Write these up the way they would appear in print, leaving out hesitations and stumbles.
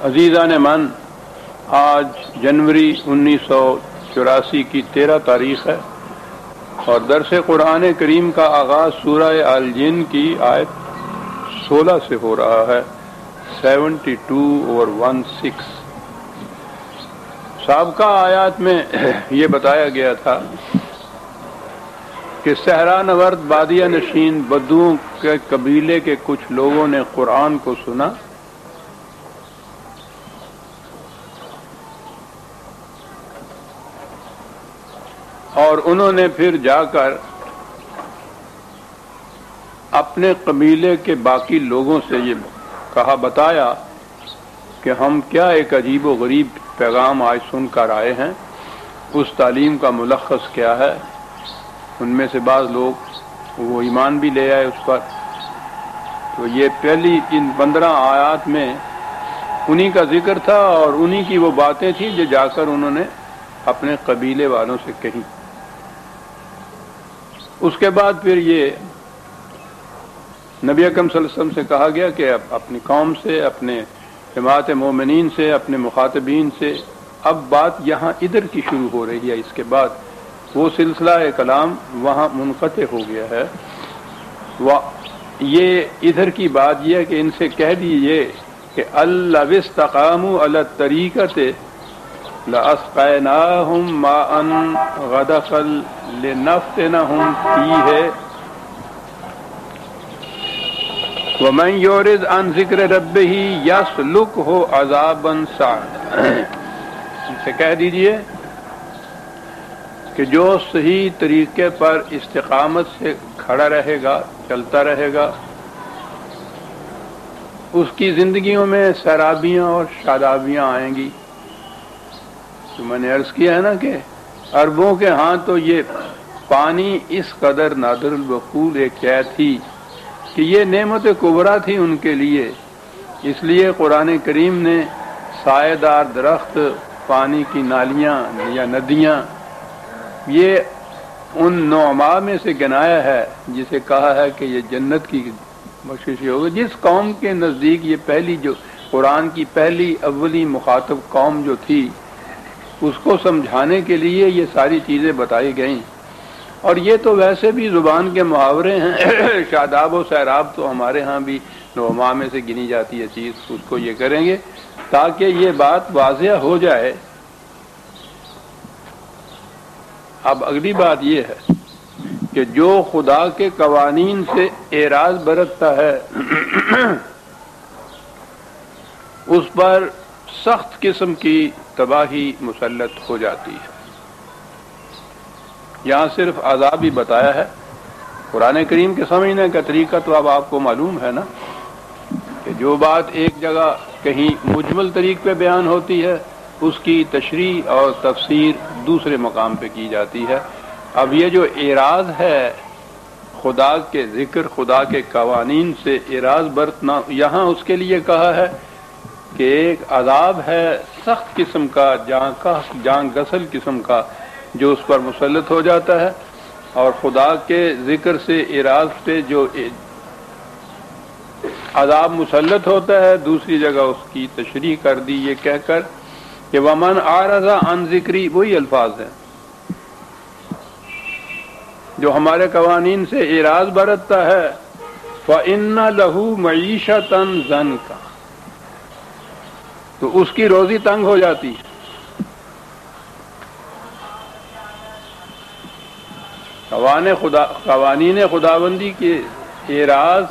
عزیزان من، آج جنوری 1984 کی 13 تاریخ ہے اور درس قرآن کریم کا آغاز سورہ الجن کی آیت 16 سے ہو رہا ہے، 72/16۔ سابقہ آیات میں یہ بتایا گیا تھا کہ صحرا نورد بادیہ نشین بدوؤں کے قبیلے کے کچھ لوگوں نے قرآن کو سنا اور انہوں نے پھر جا کر اپنے قبیلے کے باقی لوگوں سے یہ بتایا کہ ہم کیا ایک عجیب و غریب پیغام آج سن کر آئے ہیں، اس تعلیم کا ملخص کیا ہے۔ ان میں سے بعض لوگ وہ ایمان بھی لے آئے اس پر۔ تو یہ پہلی ان 15 آیات میں انہی کا ذکر تھا اور انہی کی وہ باتیں تھیں جو جا کر انہوں نے اپنے قبیلے والوں سے کہیں۔ اس کے بعد پھر یہ نبی اکرم صلی اللہ علیہ وسلم سے کہا گیا کہ اپنی قوم سے، اپنے جماعت مومنین سے، اپنے مخاطبین سے اب بات یہاں ادھر کی شروع ہو رہی ہے۔ اس کے بعد وہ سلسلہ کلام وہاں منقطع ہو گیا ہے۔ یہ ادھر کی بات یہ ہے کہ ان سے کہہ دیجئے کہ لَوِ اسْتَقَامُوا عَلَى الطَّرِيقَةِ لَأَسْقَيْنَاهُم مَّاءً غَدَقًا لِّنَفْتِنَهُمْ فِيهِ وَمَن يُعْرِضْ عَن ذِكْرِ رَبِّهِ يَسْلُكْهُ عَذَابًا صَعَدًا۔ ان سے کہہ دیجئے کہ جو صحیح طریقے پر استقامت سے کھڑا رہے گا، چلتا رہے گا، اس کی زندگیوں میں سیرابیاں اور شادابیاں آئیں گی۔ تو میں نے عرض کیا ہے نا کہ عربوں کے ہاں تو یہ پانی اس قدر نادر الوقوع ایک شے تھی کہ یہ نعمت کبریٰ تھی ان کے لیے۔ اس لیے قرآن کریم نے سایہ دار درخت، پانی کی نالیاں یا ندیاں، یہ ان نعماء میں سے گنایا ہے جسے کہا ہے کہ یہ جنت کی بخشش ہوگی۔ جس قوم کے نزدیک یہ پہلی جو قرآن کی پہلی اولی مخاطب قوم جو تھی، اس کو سمجھانے کے لیے یہ ساری چیزیں بتائی گئیں۔ اور یہ تو ویسے بھی زبان کے محاورے ہیں۔ شاداب و سیراب تو ہمارے ہاں بھی نعماء میں سے گنی جاتی ہے چیز، اس کو یہ کریں گے تاکہ یہ بات واضح ہو جائے۔ اب اگلی بات یہ ہے کہ جو خدا کے قوانین سے اعراض برتتا ہے اس پر سخت قسم کی تباہی مسلط ہو جاتی ہے۔ یہاں صرف عذاب ہی بتایا ہے۔ قرآن کریم کے سمجھنے کا طریقہ تو اب آپ کو معلوم ہے نا کہ جو بات ایک جگہ کہیں مجمل طریق پہ بیان ہوتی ہے، اس کی تشریح اور تفسیر دوسرے مقام پہ کی جاتی ہے۔ اب یہ جو اعراض ہے، خدا کے ذکر، خدا کے قوانین سے اعراض برتنا، یہاں اس کے لیے کہا ہے کہ ایک عذاب ہے سخت قسم کا، جان غسل قسم کا، جو اس پر مسلط ہو جاتا ہے۔ اور خدا کے ذکر سے اعراض پہ جو عذاب مسلط ہوتا ہے، دوسری جگہ اس کی تشریح کر دی یہ کہہ کر کہ وَمَنْ أَعْرَضَ عَنْ ذِكْرِي، وہی الفاظ ہیں جو ہمارے قوانین سے اعراض برتتا ہے، فَإِنَّ لَهُ مَعِيشَةً ضَنْكًا، تو اس کی روزی تنگ ہو جاتی ہے۔ قوانین خداوندی کے اعراض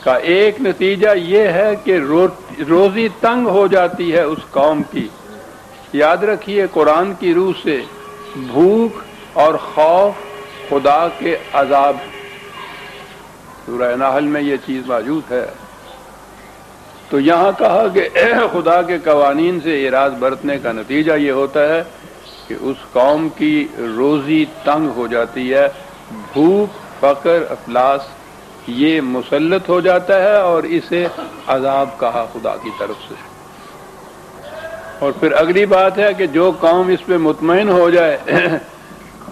کا ایک نتیجہ یہ ہے کہ روزی تنگ ہو جاتی ہے اس قوم کی۔ یاد رکھیے قرآن کی روح سے بھوک اور خوف خدا کے عذاب، سورہ نحل میں یہ چیز موجود ہے۔ تو یہاں کہا کہ خدا کے قوانین سے اعراض برتنے کا نتیجہ یہ ہوتا ہے کہ اس قوم کی روزی تنگ ہو جاتی ہے، بھوک، فقر، افلاس یہ مسلط ہو جاتا ہے اور اسے عذاب کہا خدا کی طرف سے۔ اور پھر اگلی بات ہے کہ جو قوم اس پہ مطمئن ہو جائے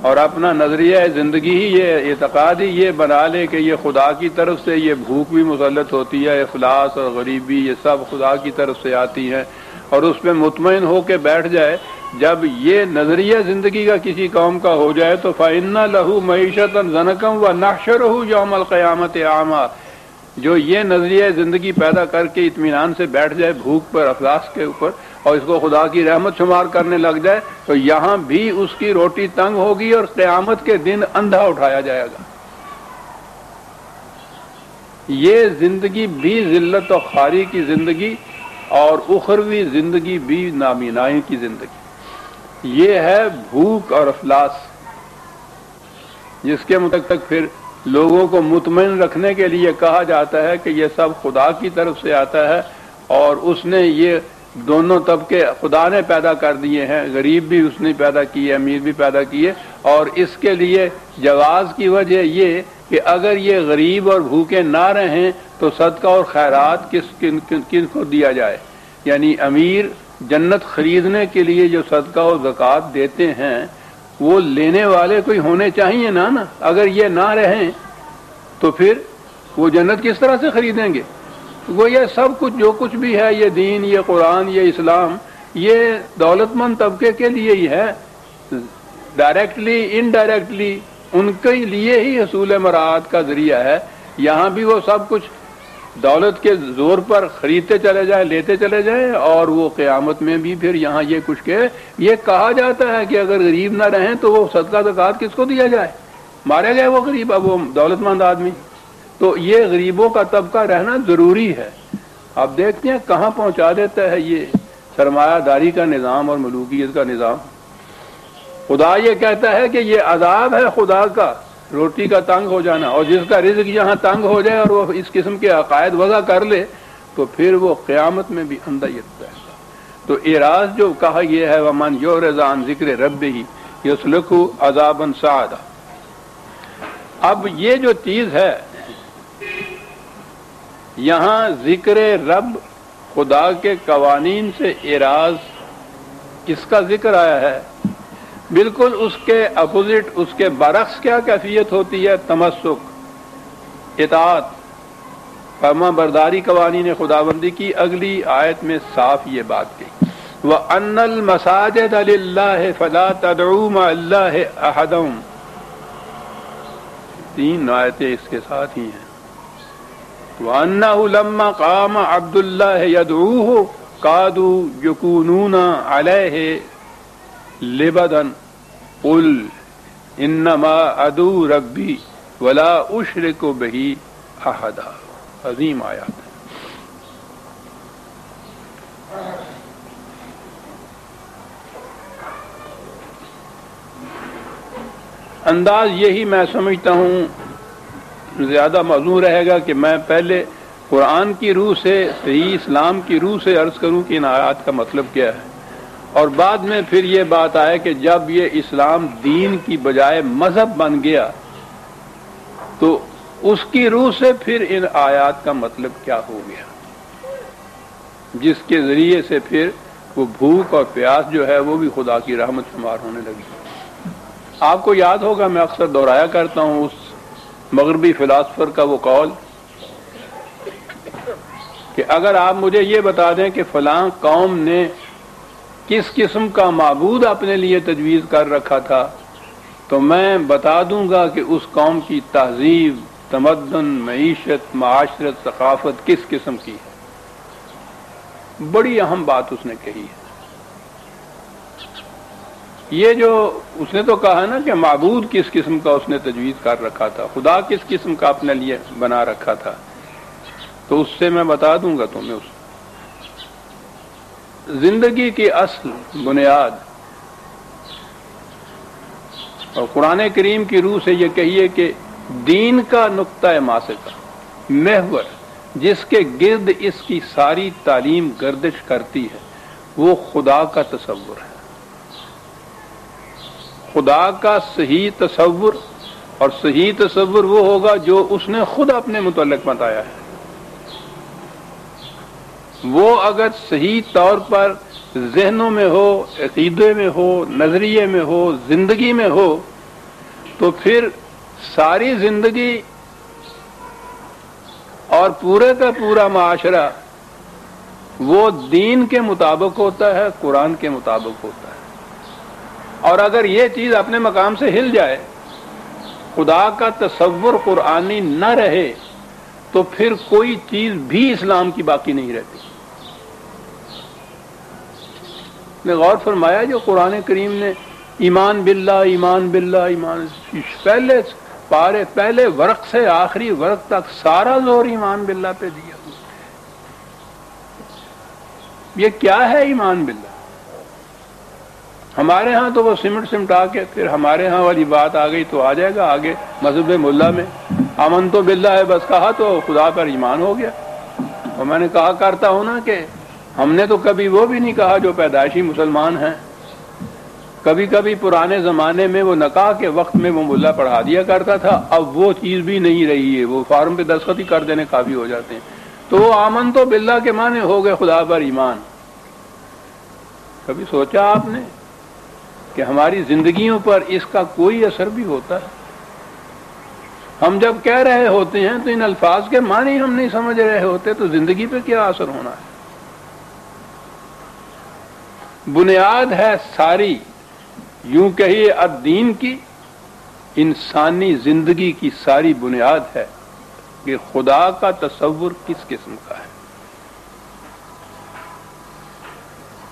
اور اپنا نظریہ زندگی ہی یہ اعتقاد ہی یہ بنا لے کہ یہ خدا کی طرف سے، یہ بھوک بھی مسلط ہوتی ہے، افلاس اور غریبی یہ سب خدا کی طرف سے آتی ہیں، اور اس پہ مطمئن ہو کے بیٹھ جائے، جب یہ نظریہ زندگی کا کسی قوم کا ہو جائے تو فَإِنَّ لَهُ مَعِيشَةً ضَنْكًا وَنَحْشُرُهُ يَوْمَ الْقِيَامَةِ أَعْمَىٰ، جو یہ نظریہ زندگی پیدا کر کے اطمینان سے بیٹھ جائے بھوک پر، افلاس کے اوپر، اور اس کو خدا کی رحمت شمار کرنے لگ جائے، تو یہاں بھی اس کی روٹی تنگ ہوگی اور قیامت کے دن اندھا اٹھایا جائے گا۔ یہ زندگی بھی ذلت و خواری کی زندگی اور اخروی زندگی بھی نابینائی کی زندگی، یہ ہے بھوک اور افلاس، جس کے متعلق پھر لوگوں کو مطمئن رکھنے کے لیے کہا جاتا ہے کہ یہ سب خدا کی طرف سے آتا ہے، اور اس نے یہ دونوں طبقے خدا نے پیدا کر دیے ہیں، غریب بھی اس نے پیدا کیے، امیر بھی پیدا کیے، اور اس کے لیے جواز کی وجہ یہ کہ اگر یہ غریب اور بھوکے نہ رہیں تو صدقہ اور خیرات کن کو دیا جائے، یعنی امیر جنت خریدنے کے لیے جو صدقہ و زکوٰۃ دیتے ہیں وہ لینے والے کوئی ہونے چاہیے نا، اگر یہ نہ رہیں تو پھر وہ جنت کس طرح سے خریدیں گے؟ وہ یہ سب کچھ جو کچھ بھی ہے، یہ دین، یہ قرآن، یہ اسلام، یہ دولت مند طبقے کے لیے ہی ہے، ڈائریکٹلی انڈائریکٹلی ان کے لیے ہی حصول مراد کا ذریعہ ہے۔ یہاں بھی وہ سب کچھ دولت کے زور پر خریدتے چلے جائیں، لیتے چلے جائیں، اور وہ قیامت میں بھی پھر یہاں یہ کچھ کہ یہ کہا جاتا ہے کہ اگر غریب نہ رہیں تو وہ صدقہ زکوٰۃ کس کو دیا جائے؟ مارے گئے وہ غریب، اب وہ دولت مند آدمی، تو یہ غریبوں کا طبقہ رہنا ضروری ہے۔ اب دیکھتے ہیں کہاں پہنچا دیتا ہے یہ سرمایہ داری کا نظام اور ملوکیت کا نظام۔ خدا یہ کہتا ہے کہ یہ عذاب ہے خدا کا، روٹی کا تنگ ہو جانا، اور جس کا رزق یہاں تنگ ہو جائے اور وہ اس قسم کے عقائد وضع کر لے تو پھر وہ قیامت میں بھی اندھا ہی رہتا ہے۔ تو اعراض جو کہا یہ ہے وَمَنْ يُعْرِضْ عَنْ ذِكْرِ رَبِّهِ يَسْلُكْهُ عَذَابًا صَعَدًا۔ اب یہ جو چیز ہے یہاں ذکر رب، خدا کے قوانین سے اعراض، اس کا ذکر آیا ہے، بالکل اس کے اپوزٹ، اس کے برعکس کیا کیفیت ہوتی ہے؟ تمسک، اطاعت، فرما برداری قوانین خداوندی کی۔ اگلی آیت میں صاف یہ بات کہی، وَأَنَّ الْمَسَاجِدَ لِلَّهِ فَلَا تَدْعُوا مَعَ اللَّهِ أَحَدًا، 3 آیتیں اس کے ساتھ ہی ہیں۔ وَأَنَّهُ لَمَّا قَامَ عَبْدُ اللَّهِ يَدْعُوهُ كَادُوا يَكُونُونَ عَلَيْهِ لِبَدًا قُلْ إِنَّمَا أَدْعُو رَبِّي وَلَا أُشْرِكُ بِهِ أَحَدًا۔ عظیم آیات ہے۔ انداز یہی میں سمجھتا ہوں زیادہ موزوں رہے گا کہ میں پہلے قرآن کی روح سے، صحیح اسلام کی روح سے عرض کروں کہ ان آیات کا مطلب کیا ہے، اور بعد میں پھر یہ بات آئے کہ جب یہ اسلام دین کی بجائے مذہب بن گیا تو اس کی روح سے پھر ان آیات کا مطلب کیا ہو گیا، جس کے ذریعے سے پھر وہ بھوک اور پیاس جو ہے وہ بھی خدا کی رحمت شمار ہونے لگی۔ آپ کو یاد ہوگا میں اکثر دہرایا کرتا ہوں اس مغربی فلاسفر کا وہ قول کہ اگر آپ مجھے یہ بتا دیں کہ فلاں قوم نے کس قسم کا معبود اپنے لیے تجویز کر رکھا تھا تو میں بتا دوں گا کہ اس قوم کی تہذیب، تمدن، معیشت، معاشرت، ثقافت کس قسم کی ہے۔ بڑی اہم بات اس نے کہی ہے۔ یہ جو اس نے تو کہا نا کہ معبود کس قسم کا اس نے تجویز کر رکھا تھا، خدا کس قسم کا اپنے لیے بنا رکھا تھا، تو اس سے میں بتا دوں گا تمہیں اس زندگی کی اصل بنیاد، اور قرآن کریم کی روح سے یہ کہیے کہ دین کا نقطہ ماسکہ، محور جس کے گرد اس کی ساری تعلیم گردش کرتی ہے، وہ خدا کا تصور ہے۔ خدا کا صحیح تصور، اور صحیح تصور وہ ہوگا جو اس نے خود اپنے متعلق بتایا ہے۔ وہ اگر صحیح طور پر ذہنوں میں ہو، عقیدے میں ہو، نظریے میں ہو، زندگی میں ہو تو پھر ساری زندگی اور پورے کا پورا معاشرہ وہ دین کے مطابق ہوتا ہے، قرآن کے مطابق ہوتا ہے۔ اور اگر یہ چیز اپنے مقام سے ہل جائے، خدا کا تصور قرآنی نہ رہے، تو پھر کوئی چیز بھی اسلام کی باقی نہیں رہتی۔ نے غور فرمایا جو قرآن کریم نے ایمان باللہ ایمان باللہ ایمان، پہلے پارے پہلے ورق سے آخری ورق تک سارا زور ایمان باللہ پہ دیا۔ یہ کیا ہے ایمان باللہ؟ ہمارے ہاں تو وہ سمٹا کے پھر ہمارے ہاں والی بات آ گئی تو آ جائے گا آگے مذہب ملا میں، آمن تو باللہ ہے بس کہا تو خدا پر ایمان ہو گیا۔ اور میں نے کہا کرتا ہوں نا کہ ہم نے تو کبھی وہ بھی نہیں کہا جو پیدائشی مسلمان ہیں، کبھی کبھی پرانے زمانے میں وہ نکاح کے وقت میں وہ ملا پڑھا دیا کرتا تھا، اب وہ چیز بھی نہیں رہی ہے، وہ فارم پہ دستخط ہی کر دینے کافی ہو جاتے ہیں۔ تو وہ آمن تو باللہ کے معنی ہو گئے خدا پر ایمان۔ کبھی سوچا آپ نے کہ ہماری زندگیوں پر اس کا کوئی اثر بھی ہوتا ہے؟ ہم جب کہہ رہے ہوتے ہیں تو ان الفاظ کے معنی ہم نہیں سمجھ رہے ہوتے، تو زندگی پہ کیا اثر ہونا ہے؟ بنیاد ہے ساری، یوں کہیے الدین کی، انسانی زندگی کی ساری بنیاد ہے کہ خدا کا تصور کس قسم کا ہے۔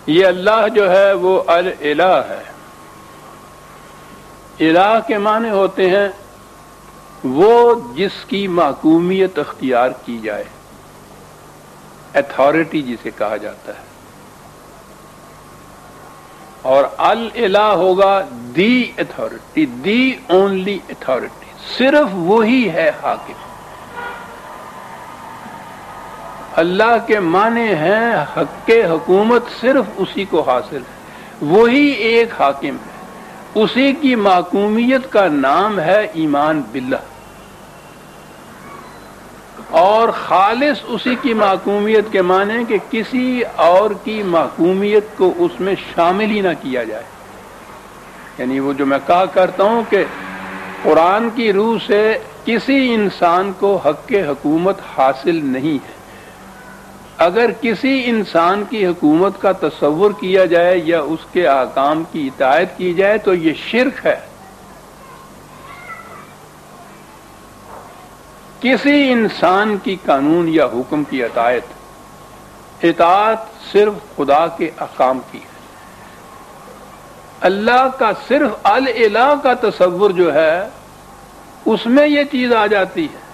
یہ اللہ جو ہے وہ الہ ہے۔ الہ کے معنی ہوتے ہیں وہ جس کی محکومیت اختیار کی جائے، اتھارٹی جسے کہا جاتا ہے، اور الہ ہوگا the authority, the only authority, صرف وہی ہے حاکم۔ اللہ کے معنی ہیں حق حکومت صرف اسی کو حاصل ہے، وہی ایک حاکم ہے، اسی کی محکومیت کا نام ہے ایمان باللہ، اور خالص اسی کی محکومیت کے معنی کہ کسی اور کی محکومیت کو اس میں شامل ہی نہ کیا جائے۔ یعنی وہ جو میں کہا کرتا ہوں کہ قرآن کی روح سے کسی انسان کو حق حکومت حاصل نہیں ہے۔ اگر کسی انسان کی حکومت کا تصور کیا جائے یا اس کے احکام کی اطاعت کی جائے تو یہ شرک ہے۔ کسی انسان کی قانون یا حکم کی اطاعت صرف خدا کے احکام کی ہے۔ اللہ کا صرف الہ کا تصور جو ہے اس میں یہ چیز آ جاتی ہے۔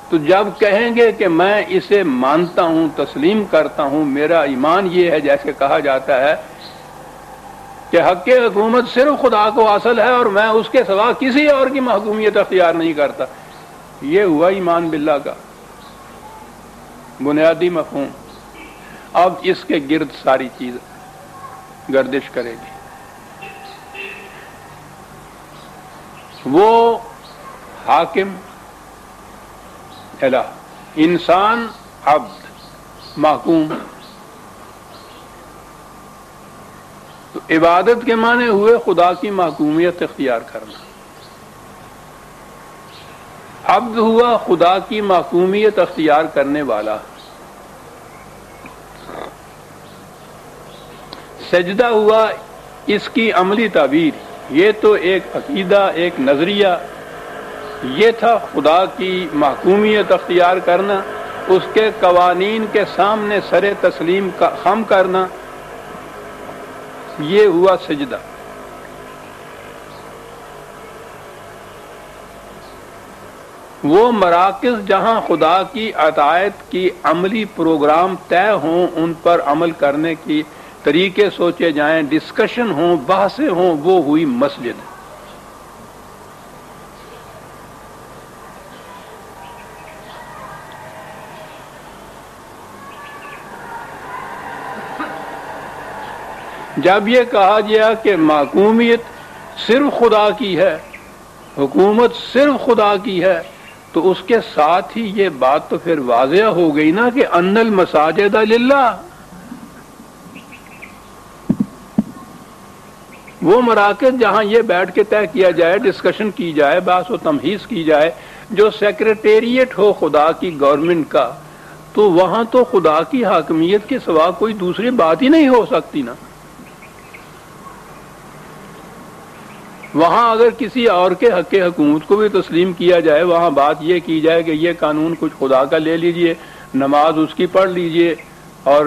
تو جب کہیں گے کہ میں اسے مانتا ہوں، تسلیم کرتا ہوں، میرا ایمان یہ ہے، جیسے کہا جاتا ہے کہ حق حکومت صرف خدا کو حاصل ہے اور میں اس کے سوا کسی اور کی محکومیت اختیار نہیں کرتا، یہ ہوا ایمان باللہ کا بنیادی مفہوم۔ اب اس کے گرد ساری چیز گردش کرے گی۔ وہ حاکم الہ، انسان عبد، محکوم۔ تو عبادت کے معنی ہوئے خدا کی محکومیت اختیار کرنا، عبد ہوا خدا کی محکومیت اختیار کرنے والا، سجدہ ہوا اس کی عملی تعبیر۔ یہ تو ایک عقیدہ، ایک نظریہ، یہ تھا خدا کی محکومیت اختیار کرنا، اس کے قوانین کے سامنے سر تسلیم خم کرنا، یہ ہوا سجدہ۔ وہ مراکز جہاں خدا کی اطاعت کی عملی پروگرام طے ہوں، ان پر عمل کرنے کی طریقے سوچے جائیں، ڈسکشن ہوں، بحثیں ہوں، وہ ہوئی مسجد۔ جب یہ کہا گیا کہ محکومیت صرف خدا کی ہے، حکومت صرف خدا کی ہے، تو اس کے ساتھ ہی یہ بات تو پھر واضح ہو گئی نا کہ ان المساجد للہ، وہ مراکز جہاں یہ بیٹھ کے طے کیا جائے، ڈسکشن کی جائے، بحث و تمہیز کی جائے، جو سیکریٹریٹ ہو خدا کی گورنمنٹ کا، تو وہاں تو خدا کی حاکمیت کے سوا کوئی دوسری بات ہی نہیں ہو سکتی نا۔ وہاں اگر کسی اور کے حق حکومت کو بھی تسلیم کیا جائے، وہاں بات یہ کی جائے کہ یہ قانون کچھ خدا کا لے لیجئے، نماز اس کی پڑھ لیجئے، اور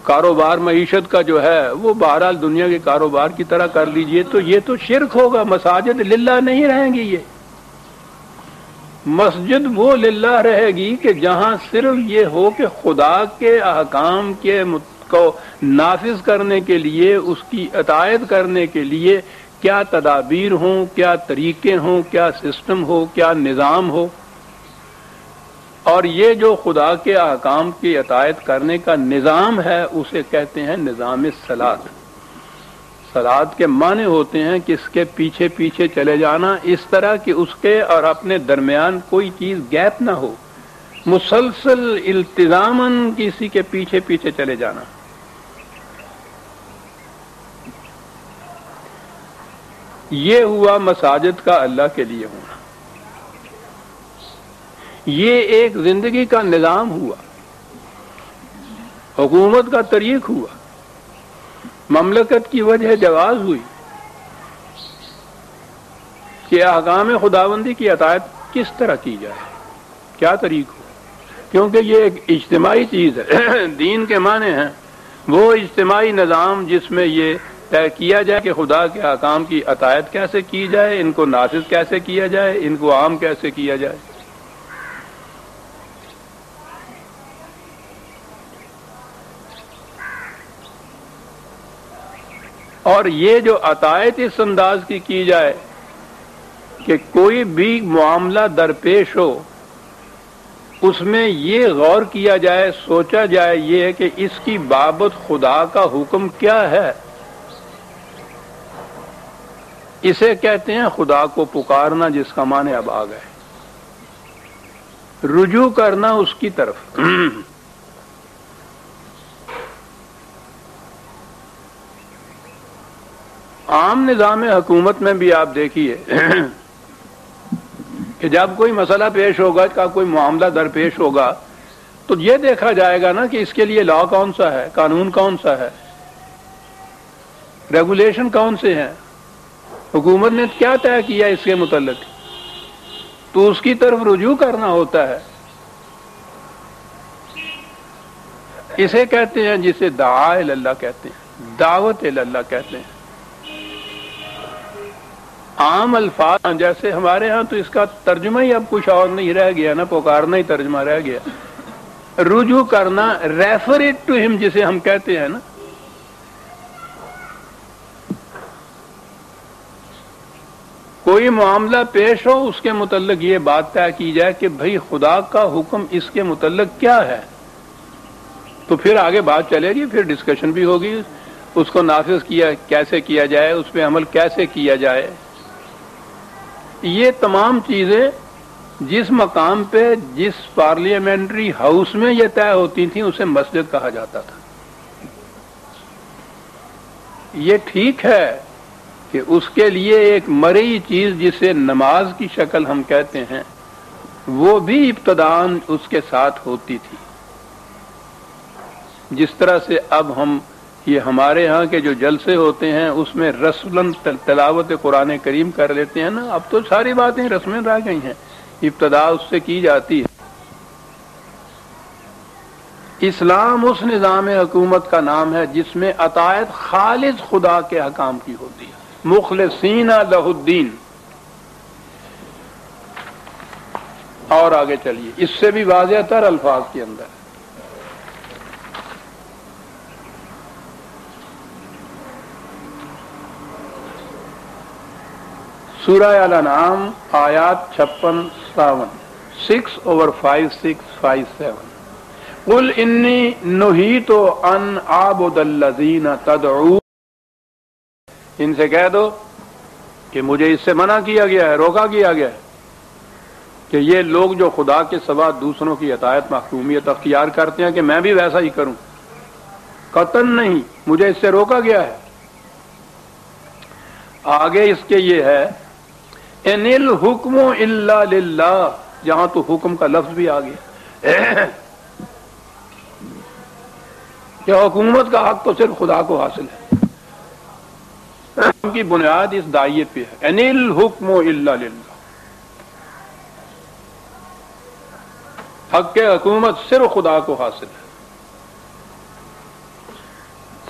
کاروبار معیشت کا جو ہے وہ بہرحال دنیا کے کاروبار کی طرح کر لیجئے، تو یہ تو شرک ہوگا۔ مساجد للہ نہیں رہیں گی، یہ مسجد وہ للہ رہے گی کہ جہاں صرف یہ ہو کہ خدا کے احکام کو نافذ کرنے کے لیے، اس کی اطاعت کرنے کے لیے کیا تدابیر ہوں، کیا طریقے ہوں، کیا سسٹم ہو، کیا نظام ہو۔ اور یہ جو خدا کے احکام کی اطاعت کرنے کا نظام ہے، اسے کہتے ہیں نظام صلاۃ۔ صلاۃ کے معنی ہوتے ہیں کہ اس کے پیچھے پیچھے چلے جانا، اس طرح کہ اس کے اور اپنے درمیان کوئی چیز گیپ نہ ہو، مسلسل التزاماً کسی کے پیچھے پیچھے چلے جانا۔ یہ ہوا مساجد کا اللہ کے لیے ہونا، یہ ایک زندگی کا نظام ہوا، حکومت کا طریق ہوا، مملکت کی وجہ جواز ہوئی کہ احکام خداوندی کی اطاعت کس طرح کی جائے، کیا طریق ہو، کیونکہ یہ ایک اجتماعی چیز ہے۔ دین کے معنی ہیں وہ اجتماعی نظام جس میں یہ طے کیا جائے کہ خدا کے احکام کی اطاعت کیسے کی جائے، ان کو نافذ کیسے کیا جائے، ان کو عام کیسے کیا جائے۔ اور یہ جو اطاعت اس انداز کی جائے کہ کوئی بھی معاملہ درپیش ہو، اس میں یہ غور کیا جائے، سوچا جائے یہ کہ اس کی بابت خدا کا حکم کیا ہے، اسے کہتے ہیں خدا کو پکارنا، جس کا معنی اب آ گئے، رجوع کرنا اس کی طرف۔ عام نظام حکومت میں بھی آپ دیکھیے کہ جب کوئی مسئلہ پیش ہوگا، کا کوئی معاملہ درپیش ہوگا، تو یہ دیکھا جائے گا نا کہ اس کے لیے لا کون سا ہے، قانون کون سا ہے، ریگولیشن کون سے ہیں، حکومت نے کیا طے کیا اس کے متعلق، تو اس کی طرف رجوع کرنا ہوتا ہے۔ اسے کہتے ہیں جسے دعا اللہ کہتے ہیں، دعوت اللہ کہتے ہیں۔ عام الفاظ جیسے ہمارے ہاں تو اس کا ترجمہ ہی اب کچھ اور نہیں رہ گیا نا، پکارنا ہی ترجمہ رہ گیا، رجوع کرنا، ریفر اٹ ٹو ہم جسے ہم کہتے ہیں نا۔ کوئی معاملہ پیش ہو، اس کے متعلق یہ بات طے کی جائے کہ بھئی خدا کا حکم اس کے متعلق کیا ہے، تو پھر آگے بات چلے گی، پھر ڈسکشن بھی ہوگی، اس کو نافذ کیسے کیا جائے، اس پہ عمل کیسے کیا جائے۔ یہ تمام چیزیں جس مقام پہ، جس پارلیمنٹری ہاؤس میں یہ طے ہوتی تھیں، اسے مسجد کہا جاتا تھا۔ یہ ٹھیک ہے کہ اس کے لیے ایک مرئی چیز جسے نماز کی شکل ہم کہتے ہیں، وہ بھی ابتداً اس کے ساتھ ہوتی تھی، جس طرح سے اب ہم یہ ہمارے ہاں کے جو جلسے ہوتے ہیں اس میں رسماً تلاوت قرآن کریم کر لیتے ہیں نا، اب تو ساری باتیں رسمیں رہ گئی ہیں، ابتدا اس سے کی جاتی ہے۔ اسلام اس نظام حکومت کا نام ہے جس میں اطاعت خالص خدا کے حکام کی ہوتی ہے، مخلصین لہ الدین۔ اور آگے چلیے، اس سے بھی واضح تر الفاظ کے اندر سورہ الانعام آیات 56-57، 6/5-6-5-7۔ قل انی نہیت ان اعبد الذین تدعون، ان سے کہہ دو کہ مجھے اس سے منع کیا گیا ہے، روکا کیا گیا ہے کہ یہ لوگ جو خدا کے سوا دوسروں کی اطاعت محکومیت اختیار کرتے ہیں کہ میں بھی ویسا ہی کروں، قطعاً نہیں، مجھے اس سے روکا گیا ہے۔ آگے اس کے یہ ہے ان الحکم الا للہ، جہاں تو حکم کا لفظ بھی آ گیا کہ حکومت کا حق تو صرف خدا کو حاصل ہے، کی بنیاد اس داعیے پہ ہے ان الحکم الا للہ، حق حکومت صرف خدا کو حاصل ہے،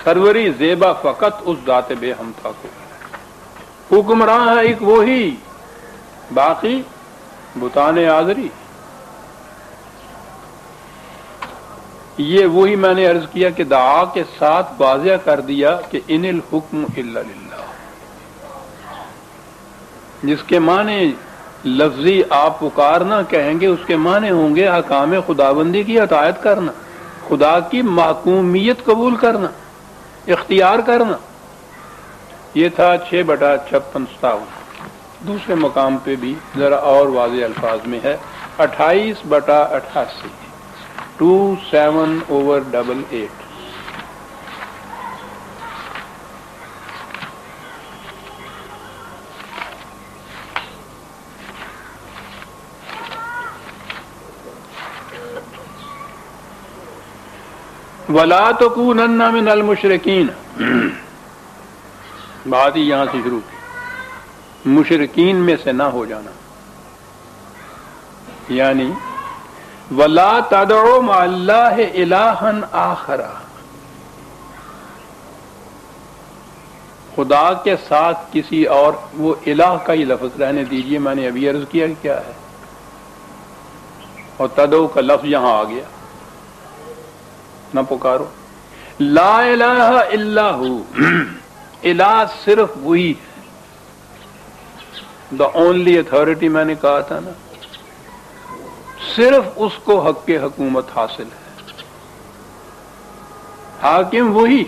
سروری زیبا فقط اس ذات بے ہمتا کو، حکمراں ہے ایک وہی، باقی بتان آزری۔ یہ وہی میں نے عرض کیا کہ دعا کے ساتھ واضح کر دیا کہ ان الحکم الا للہ، جس کے معنی لفظی آپ پکارنا کہیں گے، اس کے معنی ہوں گے احکام خداوندی کی اطاعت کرنا، خدا کی محکومیت قبول کرنا، اختیار کرنا۔ یہ تھا 6/56 دوسرے مقام پہ بھی ذرا اور واضح الفاظ میں ہے 28/88 27/88۔ وَلَا تَكُونَنَّ مِنَ الْمُشْرِكِينَ، بات ہی یہاں سے شروع کی، مشرکین میں سے نہ ہو جانا، یعنی وَلَا تَدْعُ مَعَ اللَّهِ إِلَٰهًا آخَرَ، خدا کے ساتھ کسی اور، وہ الہ کا ہی لفظ رہنے دیجئے، میں نے ابھی عرض کیا کہ کیا ہے، اور تدعو کا لفظ یہاں آ گیا، نہ پکارو، لا الہ الا ہو، الہ صرف وہی، دا اونلی اتھارٹی میں نے کہا تھا نا، صرف اس کو حق کے حکومت حاصل ہے، حاکم وہی،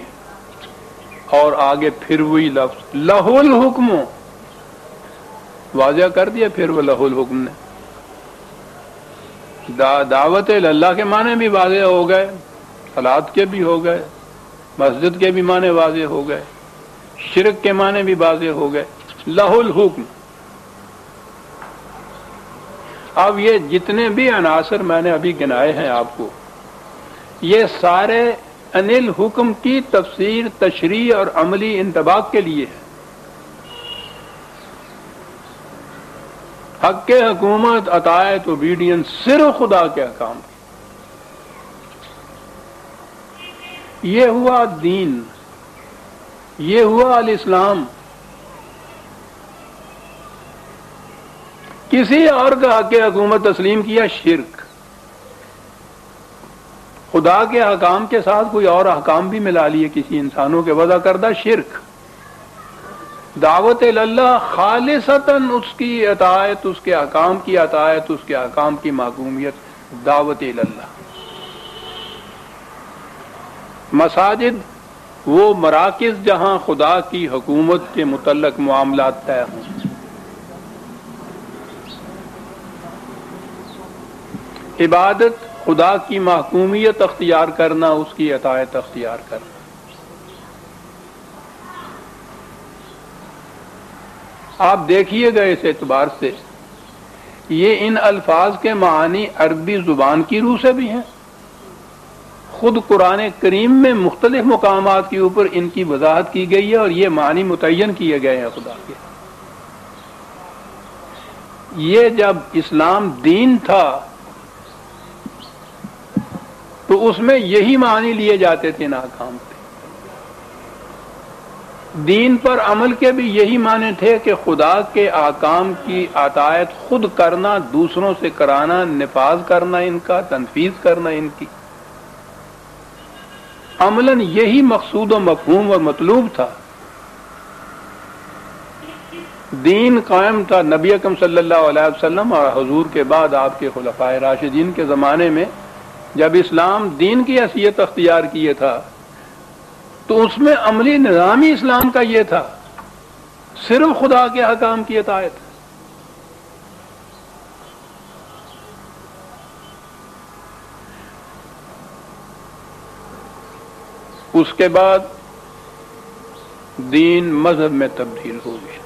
اور آگے پھر وہی لفظ لہ الحکم، واضح کر دیا پھر وہ لہ الحکم نے، دعوت اللہ کے معنی بھی واضح ہو گئے، صلات کے بھی ہو گئے، مسجد کے بھی معنی واضح ہو گئے، شرک کے معنی بھی واضح ہو گئے، لہ الحکم۔ اب یہ جتنے بھی عناصر میں نے ابھی گنائے ہیں آپ کو، یہ سارے ان الحکم کی تفسیر، تشریح اور عملی انطباق کے لیے ہے۔ حق کے حکومت، اطاعت، اوبیڈینس صرف خدا کے احکام کی، یہ ہوا دین، یہ ہوا الاسلام۔ کسی اور کا حق حکومت تسلیم کیا، شرک، خدا کے احکام کے ساتھ کوئی اور احکام بھی ملا لیے کسی انسانوں کے وضع کردہ، شرک۔ دعوت اللہ خالصتاً اس کی اطاعت، اس کے احکام کی اطاعت، اس کے احکام کی محکومیت، دعوت اللہ۔ مساجد وہ مراکز جہاں خدا کی حکومت کے متعلق معاملات طے ہوں، عبادت خدا کی محکومیت اختیار کرنا، اس کی اطاعت اختیار کرنا۔ آپ دیکھیے گا اس اعتبار سے یہ ان الفاظ کے معانی عربی زبان کی روح سے بھی ہیں، خود قرآن کریم میں مختلف مقامات کے اوپر ان کی وضاحت کی گئی ہے اور یہ معنی متعین کیے گئے ہیں خدا کے۔ یہ جب اسلام دین تھا تو اس میں یہی معنی لیے جاتے تھے ان احکام سے، دین پر عمل کے بھی یہی معنی تھے کہ خدا کے احکام کی اطاعت خود کرنا، دوسروں سے کرانا، نفاذ کرنا، ان کا تنفیذ کرنا، ان کی عملاً یہی مقصود و مفہوم اور مطلوب تھا۔ دین قائم تھا نبی اکرم صلی اللہ علیہ وسلم اور حضور کے بعد آپ کے خلفائے راشدین کے زمانے میں، جب اسلام دین کی حیثیت اختیار کیے تھا تو اس میں عملی نظام ہی اسلام کا یہ تھا، صرف خدا کے احکام کی اطاعت۔ اس کے بعد دین مذہب میں تبدیل ہو گیا،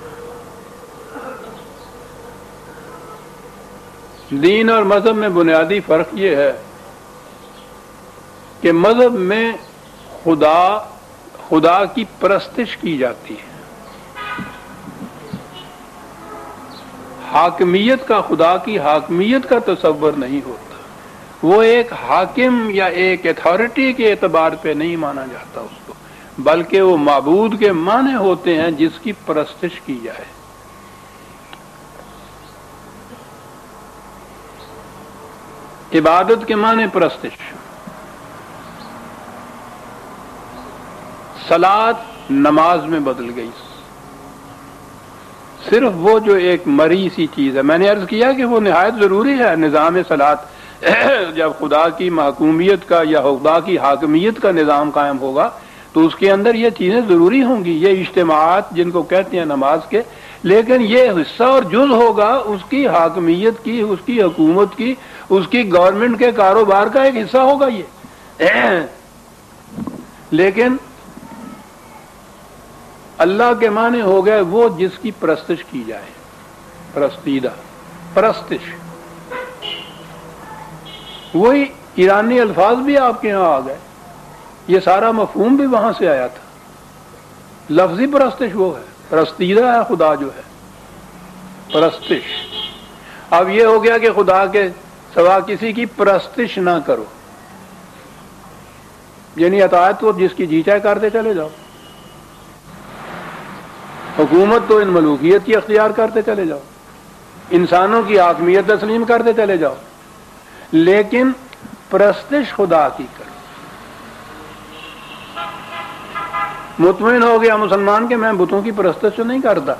دین اور مذہب میں بنیادی فرق یہ ہے کہ مذہب میں خدا کی پرستش کی جاتی ہے، حاکمیت کا، خدا کی حاکمیت کا تصور نہیں ہوتا، وہ ایک حاکم یا ایک اتھارٹی کے اعتبار پہ نہیں مانا جاتا اس کو، بلکہ وہ معبود کے معنی ہوتے ہیں جس کی پرستش کی جائے۔ عبادت کے معنی پرستش، صلاۃ نماز میں بدل گئی، صرف وہ جو ایک مری سی چیز ہے۔ میں نے عرض کیا کہ وہ نہایت ضروری ہے نظام صلاۃ، جب خدا کی محکومیت کا یا خدا کی حاکمیت کا نظام قائم ہوگا تو اس کے اندر یہ چیزیں ضروری ہوں گی، یہ اجتماعات جن کو کہتے ہیں نماز کے، لیکن یہ حصہ اور جز ہوگا اس کی حاکمیت کی، اس کی حکومت کی، اس کی گورنمنٹ کے کاروبار کا ایک حصہ ہوگا یہ۔ لیکن اللہ کے معنی ہو گئے وہ جس کی پرستش کی جائے، پرستیدہ، پرستش۔ وہی ایرانی الفاظ بھی آپ کے ہاں آ گئے، یہ سارا مفہوم بھی وہاں سے آیا تھا۔ لفظی پرستش وہ ہے، پرستیدہ ہے خدا جو ہے، پرستش۔ اب یہ ہو گیا کہ خدا کے سوا کسی کی پرستش نہ کرو، یعنی اطاعت کو جس کی جی چاہے کرتے چلے جاؤ، حکومت تو ان ملوکیت کی اختیار کرتے چلے جاؤ، انسانوں کی حاکمیت تسلیم کرتے چلے جاؤ، لیکن پرستش خدا کی کرو۔ مطمئن ہو گیا مسلمان کہ میں بتوں کی پرستش تو نہیں کرتا،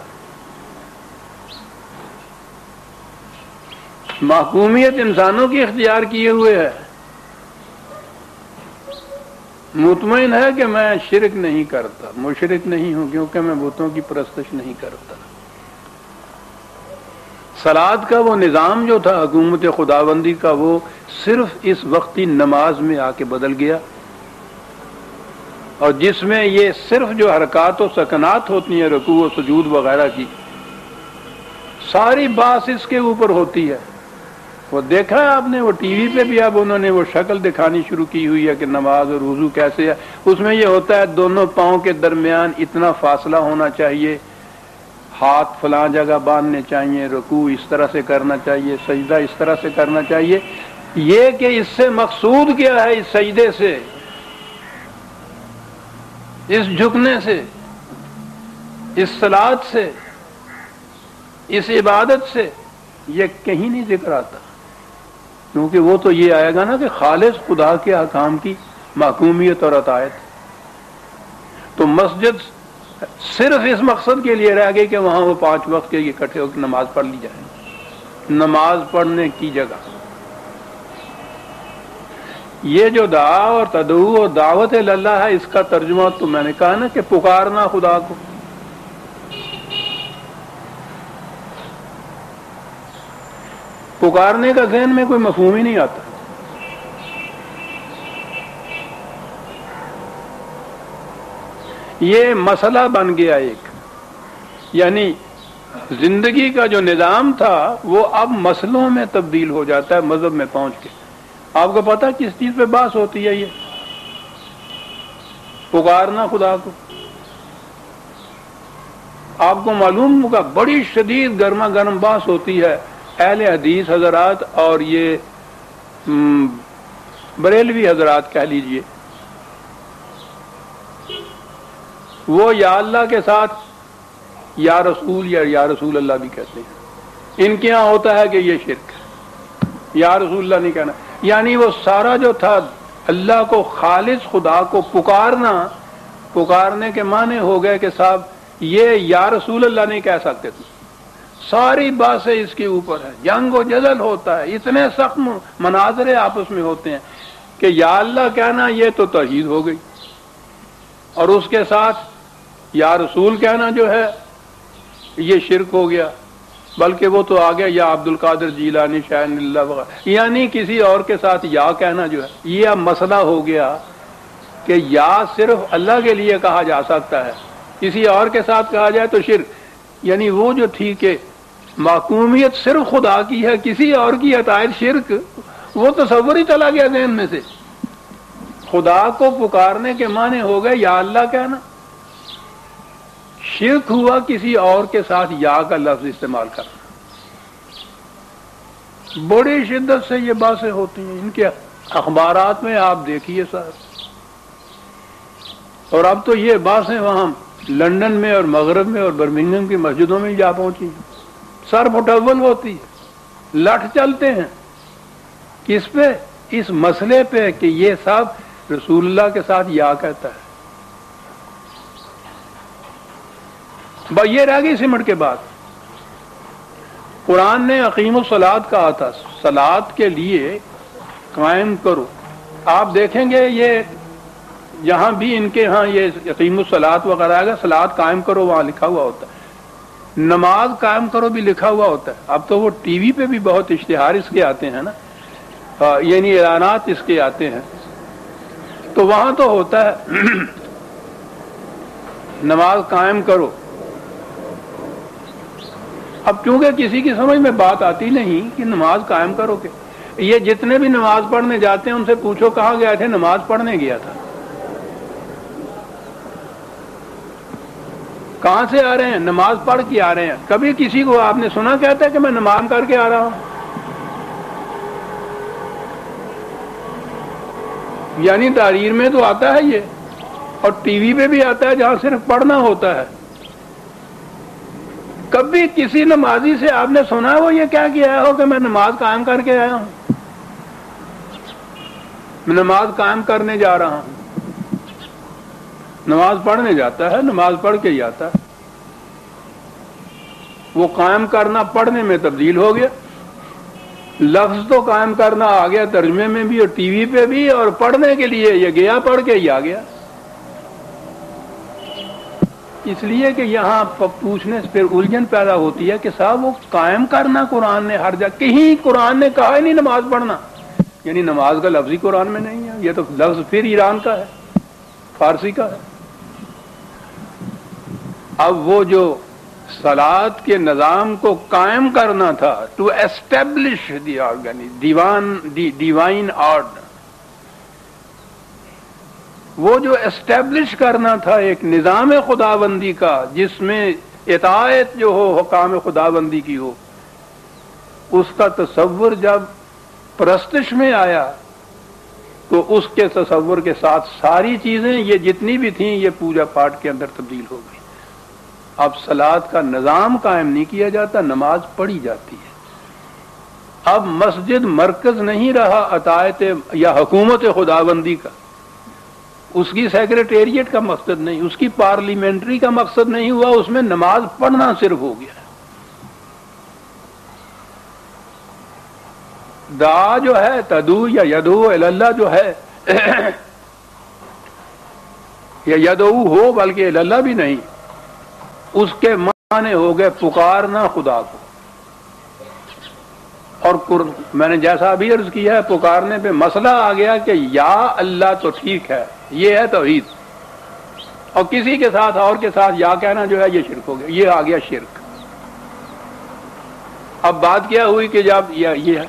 محکومیت انسانوں کی اختیار کیے ہوئے ہے، مطمئن ہے کہ میں شرک نہیں کرتا، مشرک نہیں ہوں کیونکہ میں بتوں کی پرستش نہیں کرتا۔ صلاۃ کا وہ نظام جو تھا حکومت خداوندی کا، وہ صرف اس وقتی نماز میں آ کے بدل گیا، اور جس میں یہ صرف جو حرکات و سکنات ہوتی ہیں رکوع و سجود وغیرہ کی، ساری بات اس کے اوپر ہوتی ہے۔ وہ دیکھا ہے آپ نے، وہ ٹی وی پہ بھی اب انہوں نے وہ شکل دکھانی شروع کی ہوئی ہے کہ نماز اور وضو کیسے ہے۔ اس میں یہ ہوتا ہے دونوں پاؤں کے درمیان اتنا فاصلہ ہونا چاہیے، ہاتھ فلاں جگہ باندھنے چاہیے، رکوع اس طرح سے کرنا چاہیے، سجدہ اس طرح سے کرنا چاہیے۔ یہ کہ اس سے مقصود کیا ہے، اس سجدے سے، اس جھکنے سے، اس صلاۃ سے، اس عبادت سے، یہ کہیں نہیں ذکر آتا، کیونکہ وہ تو یہ آئے گا نا کہ خالص خدا کے احکام کی محکومیت اور اطاعت۔ تو مسجد صرف اس مقصد کے لیے رہ گئی کہ وہاں وہ 5 وقت کے اکٹھے ہو کے نماز پڑھ لی جائے، نماز پڑھنے کی جگہ۔ یہ جو دعا اور تدعو اور دعوت اللہ ہے، اس کا ترجمہ تو میں نے کہا نا کہ پکارنا خدا کو۔ پکارنے کا ذہن میں کوئی مفہوم ہی نہیں آتا۔ یہ مسئلہ بن گیا ایک، یعنی زندگی کا جو نظام تھا وہ اب مسئلوں میں تبدیل ہو جاتا ہے مذہب میں پہنچ کے۔ آپ کو پتا کس چیز پہ بحث ہوتی ہے؟ یہ پکارنا خدا کو۔ آپ کو معلوم ہوگا بڑی شدید گرما گرم بحث ہوتی ہے اہل حدیث حضرات اور یہ بریلوی حضرات کہہ لیجئے، وہ یا اللہ کے ساتھ یا رسول یا رسول اللہ بھی کہتے ہیں۔ ان کے یہاں ہوتا ہے کہ یہ شرک ہے، یا رسول اللہ نہیں کہنا، یعنی وہ سارا جو تھا اللہ کو خالص خدا کو پکارنے کے معنی ہو گئے کہ صاحب یہ یا رسول اللہ نہیں کہہ سکتے تھے، ساری باتیں اس کے اوپر ہے، جنگ و جدل ہوتا ہے، اتنے سخت مناظرے آپس میں ہوتے ہیں کہ یا اللہ کہنا یہ تو توحید ہو گئی، اور اس کے ساتھ یا رسول کہنا جو ہے یہ شرک ہو گیا، بلکہ وہ تو آگے یا عبد القادر جیلانی شاہن اللہ وغیرہ، یعنی کسی اور کے ساتھ یا کہنا جو ہے یہ اب مسئلہ ہو گیا کہ یا صرف اللہ کے لیے کہا جا سکتا ہے، کسی اور کے ساتھ کہا جائے تو شرک۔ یعنی وہ جو تھی کہ معقومیت صرف خدا کی ہے، کسی اور کی عطائیت شرک، وہ تصور ہی چلا گیا ذہن میں سے۔ خدا کو پکارنے کے معنی ہو گئے یا اللہ کہنا، شرک ہوا کسی اور کے ساتھ یا کا لفظ استعمال کرنا۔ بڑی شدت سے یہ باتیں ہوتی ہیں، ان کے اخبارات میں آپ دیکھیے صاحب، اور اب تو یہ باتیں وہاں لندن میں اور مغرب میں اور برمنگھم کی مسجدوں میں جا پہنچی، سر مٹول ہوتی ہے، لٹ چلتے ہیں کس پہ؟ اس مسئلے پہ کہ یہ صاحب رسول اللہ کے ساتھ یا کہتا ہے۔ بس یہ رہ گئی سمٹ کے بعد۔ قرآن نے اقیم الصلاۃ کہا تھا، صلاۃ کے لیے قائم کرو۔ آپ دیکھیں گے یہ جہاں بھی ان کے ہاں یہ اقیم الصلاۃ وغیرہ آئے گا، صلاۃ قائم کرو وہاں لکھا ہوا ہوتا ہے، نماز قائم کرو بھی لکھا ہوا ہوتا ہے۔ اب تو وہ ٹی وی پہ بھی بہت اشتہار اس کے آتے ہیں نا، یعنی اعلانات اس کے آتے ہیں، تو وہاں تو ہوتا ہے نماز قائم کرو۔ اب کیونکہ کسی کی سمجھ میں بات آتی نہیں کہ نماز قائم کرو کہ یہ جتنے بھی نماز پڑھنے جاتے ہیں ان سے پوچھو کہاں گئے تھے؟ نماز پڑھنے گیا تھا۔ کہاں سے آ رہے ہیں؟ نماز پڑھ کے آ رہے ہیں۔ کبھی کسی کو آپ نے سنا کہتا ہے کہ میں نماز کر کے آ رہا ہوں؟ یعنی تحریر میں تو آتا ہے یہ، اور ٹی وی پہ بھی آتا ہے جہاں صرف پڑھنا ہوتا ہے۔ کبھی کسی نمازی سے آپ نے سنا وہ یہ کیا کیا ہو کہ میں نماز قائم کر کے آیا ہوں، میں نماز قائم کرنے جا رہا ہوں؟ نماز پڑھنے جاتا ہے، نماز پڑھ کے ہی آتا ہے۔ وہ قائم کرنا پڑھنے میں تبدیل ہو گیا، لفظ تو قائم کرنا آ گیا ترجمے میں بھی اور ٹی وی پہ بھی، اور پڑھنے کے لیے یہ گیا پڑھ کے ہی آ گیا۔ اس لیے کہ یہاں پوچھنے سے پھر الجھن پیدا ہوتی ہے کہ صاحب وہ قائم کرنا قرآن نے ہر جگہ، کہیں قرآن نے کہا ہی نہیں نماز پڑھنا، یعنی نماز کا لفظ ہی قرآن میں نہیں ہے۔ یہ تو لفظ پھر ایران کا ہے، فارسی کا ہے۔ اب وہ جو صلاۃ کے نظام کو قائم کرنا تھا، to establish the divine order, وہ جو اسٹیبلش کرنا تھا ایک نظام خداوندی کا جس میں اطاعت جو ہو حکام خداوندی کی ہو، اس کا تصور جب پرستش میں آیا تو اس کے تصور کے ساتھ ساری چیزیں یہ جتنی بھی تھیں یہ پوجا پاٹ کے اندر تبدیل ہو گئی۔ اب صلاۃ کا نظام قائم نہیں کیا جاتا، نماز پڑھی جاتی ہے۔ اب مسجد مرکز نہیں رہا اطاعت یا حکومت خداوندی کا، اس کی سیکریٹریٹ کا مقصد نہیں، اس کی پارلیمنٹری کا مقصد نہیں ہوا، اس میں نماز پڑھنا صرف ہو گیا۔ دعا جو ہے تدعو یا یدعو اللہ جو ہے یا یدعو ہو بلکہ اللہ بھی نہیں، اس کے معنی ہو گئے پکارنا خدا کو۔ اور میں نے جیسا ابھی عرض کیا ہے، پکارنے پہ مسئلہ آ گیا کہ یا اللہ تو ٹھیک ہے، یہ ہے توحید، اور کسی کے ساتھ اور کے ساتھ یا کہنا جو ہے یہ شرک ہو گیا، یہ آ گیا شرک۔ اب بات کیا ہوئی کہ جب یہ ہے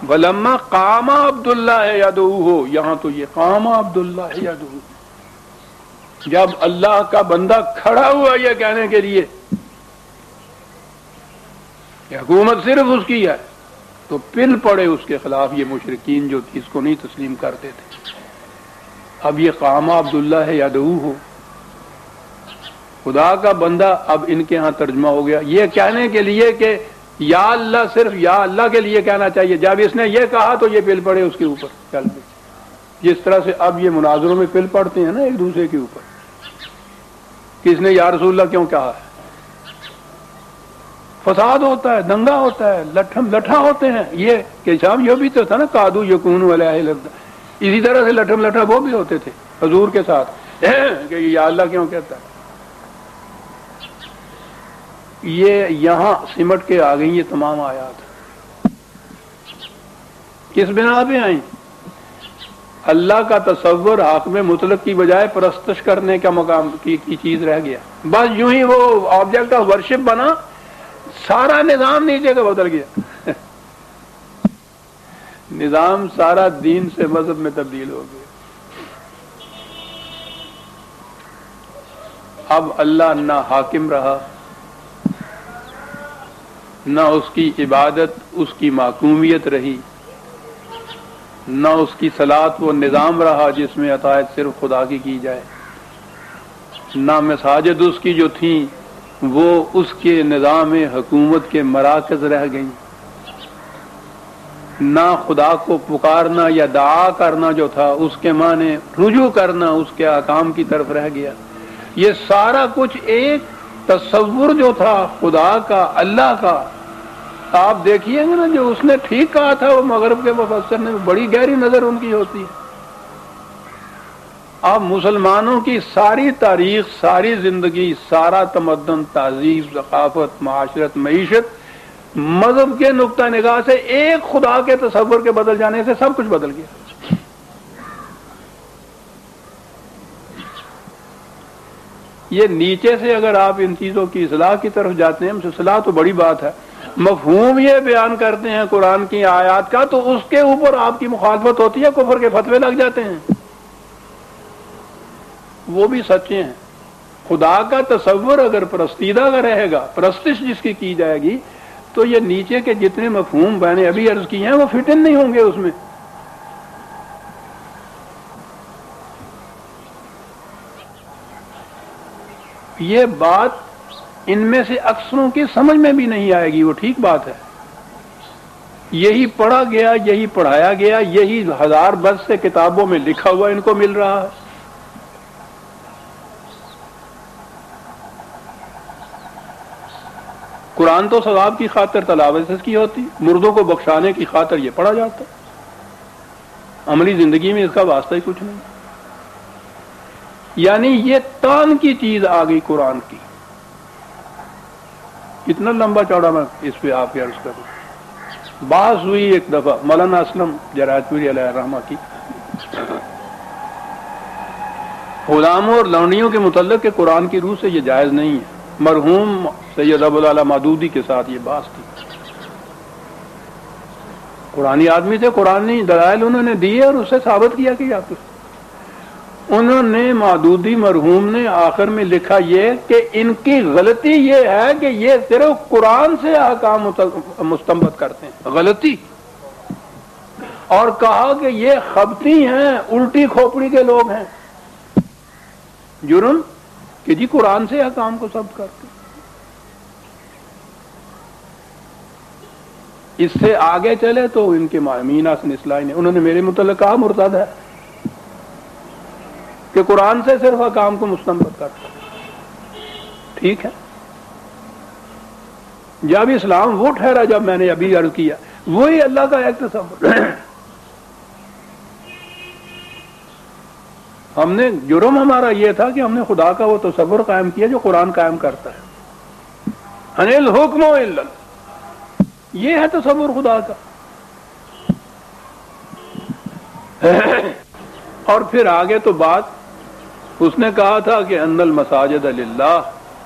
وَلَمَّا قَامَ عَبْدُ اللَّهِ يَدْعُوهُ، یہاں تو یہ قام عبد اللہ يَدْعُوهُ، جب اللہ کا بندہ کھڑا ہوا یہ کہنے کے لیے کہ حکومت صرف اس کی ہے، تو پل پڑے اس کے خلاف یہ مشرکین جو اس کو نہیں تسلیم کرتے تھے۔ اب یہ قام عبد اللہ یدعوہ، خدا کا بندہ، اب ان کے ہاں ترجمہ ہو گیا یہ کہنے کے لیے کہ یا اللہ، صرف یا اللہ کے لیے کہنا چاہیے۔ جب اس نے یہ کہا تو یہ پل پڑے اس کے اوپر، چل پڑے، جس طرح سے اب یہ مناظروں میں پل پڑتے ہیں نا ایک دوسرے کے اوپر، کس نے یا رسول اللہ کیوں کہا ہے، فساد ہوتا ہے، دنگا ہوتا ہے، لٹھا ہوتے ہیں۔ یہ کہ شام یہ بھی تو تھا نا قادو یکون ولا الہ، اسی طرح سے لٹھم لٹھا وہ بھی ہوتے تھے حضور کے ساتھ کہ یا اللہ کیوں کہتا ہے۔ یہ یہاں سمٹ کے آ گئی یہ تمام آیات، کس بنا پہ آئیں؟ اللہ کا تصور حاکم مطلق کی بجائے پرستش کرنے کا مقام کی چیز رہ گیا، بس یوں ہی وہ آبجیکٹ آف ورشپ بنا، سارا نظام نیچے کا بدل گیا نظام سارا دین سے مذہب میں تبدیل ہو گیا. اب اللہ نہ حاکم رہا، نہ اس کی عبادت اس کی محکومیت رہی، نہ اس کی صلاۃ وہ نظام رہا جس میں اطاعت صرف خدا کی جائے، نہ مساجد اس کی جو تھیں وہ اس کے نظام حکومت کے مراکز رہ گئیں، نہ خدا کو پکارنا یا دعا کرنا جو تھا اس کے معنی رجوع کرنا اس کے احکام کی طرف رہ گیا. یہ سارا کچھ ایک تصور جو تھا خدا کا، اللہ کا. آپ دیکھیے گا نا جو اس نے ٹھیک کہا تھا وہ مغرب کے مفسر نے، بڑی گہری نظر ان کی ہوتی ہے. آپ مسلمانوں کی ساری تاریخ، ساری زندگی، سارا تمدن، تہذیب، ثقافت، معاشرت، معیشت مذہب کے نقطہ نگاہ سے ایک خدا کے تصور کے بدل جانے سے سب کچھ بدل گیا. یہ نیچے سے اگر آپ ان چیزوں کی اصلاح کی طرف جاتے ہیں، اصلاح تو بڑی بات ہے، مفہوم یہ بیان کرتے ہیں قرآن کی آیات کا تو اس کے اوپر آپ کی مخالفت ہوتی ہے، کفر کے فتوے لگ جاتے ہیں. وہ بھی سچے ہیں. خدا کا تصور اگر پرستیدہ کا رہے گا، پرستش جس کی جائے گی، تو یہ نیچے کے جتنے مفہوم میں نے ابھی عرض کیے ہیں وہ فٹ ان نہیں ہوں گے اس میں. یہ بات ان میں سے اکثروں کی سمجھ میں بھی نہیں آئے گی، وہ ٹھیک بات ہے. یہی پڑھا گیا، یہی پڑھایا گیا، یہی ہزار برس سے کتابوں میں لکھا ہوا ان کو مل رہا ہے. قرآن تو ثواب کی خاطر تلاوت کی ہوتی، مردوں کو بخشانے کی خاطر یہ پڑھا جاتا. عملی زندگی میں اس کا واسطہ ہی کچھ نہیں. یعنی یہ تان کی چیز آ گئی قرآن کی. کتنا لمبا چوڑا میں اس پہ آپ کی عرض کروں. بحث ہوئی ایک دفعہ مولانا اسلم جرائد پوری علیہ الرحمہ کی غلاموں اور لونڈیوں کے متعلق کہ قرآن کی روح سے یہ جائز نہیں ہے. مرحوم سید ابو العلا مودودی کے ساتھ یہ بحث تھی. قرآنی آدمی تھے، قرآنی دلائل انہوں نے دیے اور اسے ثابت کیا کہ آپ انہوں نے مودودی مرحوم نے آخر میں لکھا یہ کہ ان کی غلطی یہ ہے کہ یہ صرف قرآن سے احکام مستنبط کرتے ہیں، غلطی. اور کہا کہ یہ خبتی ہیں، الٹی کھوپڑی کے لوگ ہیں. جرم کہ جی قرآن سے احکام کو ثبت کرتے. اس سے آگے چلے تو ان کے مین حسن اصلاحی نے انہوں نے میرے متعلق کہا مرتد ہے کہ قرآن سے صرف احکام کو مستنبط کرتا. ٹھیک ہے، جب اسلام وہ ٹھہرا جب میں نے ابھی عرض کیا وہی اللہ کا ایک تصور. ہم نے جرم ہمارا یہ تھا کہ ہم نے خدا کا وہ تصور قائم کیا جو قرآن قائم کرتا ہے. انل حکم الا، یہ ہے تصور خدا کا. اور پھر آگے تو بات اس نے کہا تھا کہ ان المساجد للہ.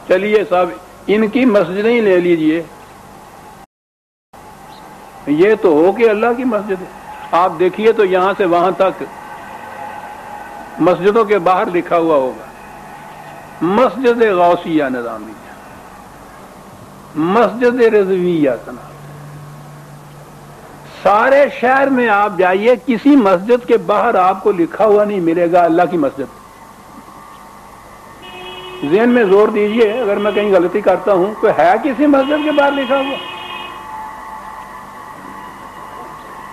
چلیے صاحب ان کی مسجدیں ہی لے لیجئے، یہ تو ہو کہ اللہ کی مسجد ہے. آپ دیکھیے تو یہاں سے وہاں تک مسجدوں کے باہر لکھا ہوا ہوگا مسجد غوثیہ نظامیہ، مسجد رضویہ سنا. سارے شہر میں آپ جائیے کسی مسجد کے باہر آپ کو لکھا ہوا نہیں ملے گا اللہ کی مسجد. ذہن میں زور دیجئے اگر میں کہیں غلطی کرتا ہوں تو ہے کسی مسجد کے باہر لکھا ہوا.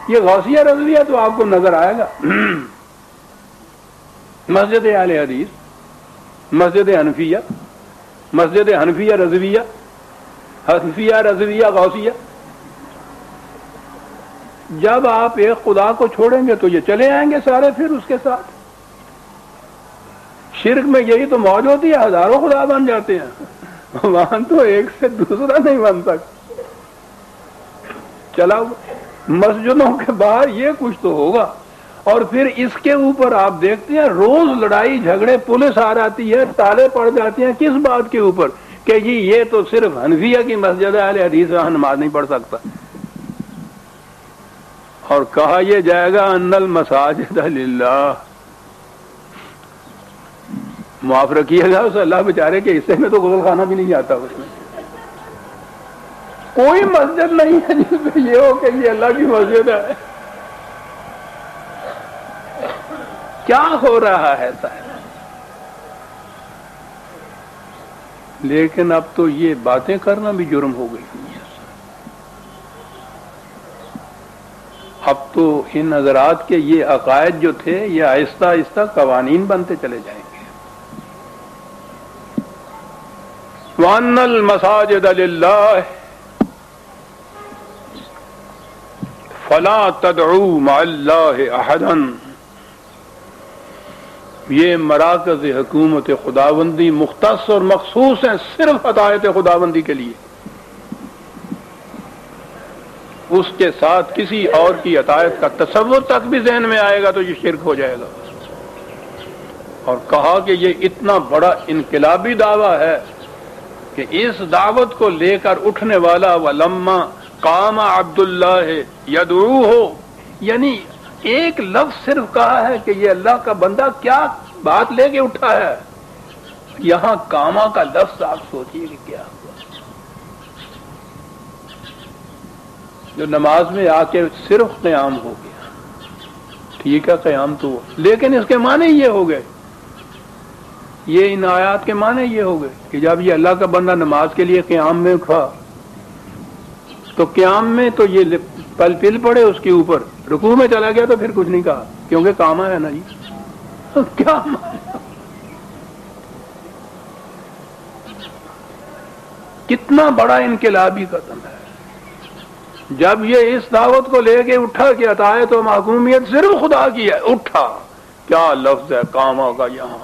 یہ غوثیہ رضویہ تو آپ کو نظر آئے گا. مسجد اہل حدیث، مسجد حنفیہ، مسجد حنفیہ رضویہ، حنفیہ رضویہ غوثیہ. جب آپ ایک خدا کو چھوڑیں گے تو یہ چلے آئیں گے سارے پھر اس کے ساتھ. شرک میں یہی تو موج ہوتی ہے، ہزاروں خدا بن جاتے ہیں، وہاں تو ایک سے دوسرا نہیں بن سکتا. چلا مسجدوں کے باہر یہ کچھ تو ہوگا. اور پھر اس کے اوپر آپ دیکھتے ہیں روز لڑائی جھگڑے، پولیس آ جاتی ہے، تالے پڑ جاتے ہیں. کس بات کے اوپر کہ جی یہ تو صرف حنفیہ کی مسجد ہے، اہل حدیث وہاں نماز نہیں پڑھ سکتا، اور کہا یہ جائے گا ان المساجد للہ، معاف رکھیے گا اس اللہ بیچارے کے حصے میں تو غسل خانہ بھی نہیں جاتا، اس میں کوئی مسجد نہیں ہے جس میں یہ ہو کہ یہ اللہ کی مسجد ہے۔ کیا ہو رہا ہے صاحب؟ لیکن اب تو یہ باتیں کرنا بھی جرم ہو گئی ہے۔ اب تو ان حضرات کے یہ عقائد جو تھے یہ آہستہ آہستہ قوانین بنتے چلے جائیں گے۔ وَأَنَّ الْمَسَاجِدَ لِلَّهِ فَلَا تَدْعُوا مَعَ اللَّهِ أَحَدًا، یہ مراکز حکومت خداوندی مختص اور مخصوص ہیں صرف عطایت خداوندی کے لیے، اس کے ساتھ کسی اور کی عطایت کا تصور تک بھی ذہن میں آئے گا تو یہ شرک ہو جائے گا۔ اور کہا کہ یہ اتنا بڑا انقلابی دعویٰ ہے کہ اس دعوت کو لے کر اٹھنے والا وَلَمَّا قَامَ عَبْدُ اللَّهِ يَدْعُوهُ، یعنی ایک لفظ صرف کہا ہے کہ یہ اللہ کا بندہ کیا بات لے کے اٹھا ہے، یہاں کاما کا لفظ آپ سوچئے کہ کیا ہوا، جو نماز میں آ کے صرف قیام ہو گیا، ٹھیک ہے قیام تو ہوا، لیکن اس کے معنی یہ ہو گئے، یہ ان آیات کے معنی یہ ہو گئے کہ جب یہ اللہ کا بندہ نماز کے لیے قیام میں اٹھا تو قیام میں تو یہ پل پڑے اس کے اوپر، رکوع میں چلا گیا تو پھر کچھ نہیں کہا کیونکہ کاما ہے نا جی، کیا کتنا بڑا انقلابی قدم ہے۔ جب یہ اس دعوت کو لے کے اٹھا کہ عطایت و محکومیت صرف خدا کی ہے، اٹھا، کیا لفظ ہے کاما کا یہاں،